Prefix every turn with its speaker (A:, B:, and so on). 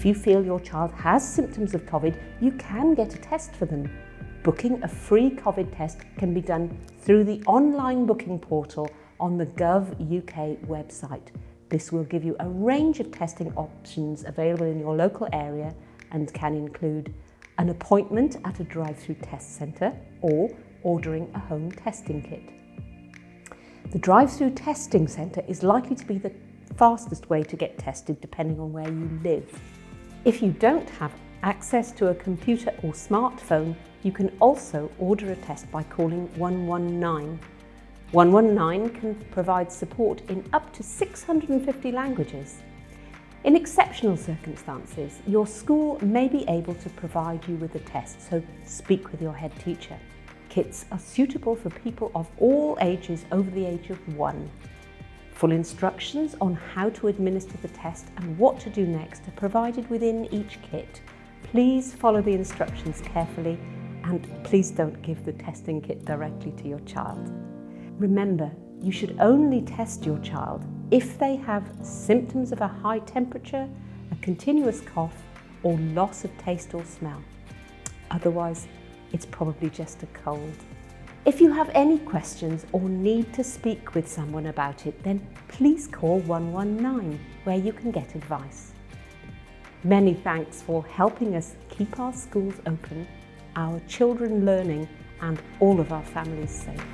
A: If you feel your child has symptoms of Covid, you can get a test for them. Booking a free Covid test can be done through the online booking portal on the Gov UK website. This will give you a range of testing options available in your local area and can include an appointment at a drive-through test centre or ordering a home testing kit. The drive-through testing centre is likely to be the fastest way to get tested depending on where you live. If you don't have access to a computer or smartphone, you can also order a test by calling 119. 119 can provide support in up to 650 languages. In exceptional circumstances, your school may be able to provide you with a test, so speak with your head teacher. Kits are suitable for people of all ages over the age of 1. Full instructions on how to administer the test and what to do next are provided within each kit. Please follow the instructions carefully and please don't give the testing kit directly to your child. Remember, you should only test your child if they have symptoms of a high temperature, a continuous cough, or loss of taste or smell. Otherwise, it's probably just a cold. If you have any questions or need to speak with someone about it, then please call 119, where you can get advice. Many thanks for helping us keep our schools open, our children learning, and all of our families safe.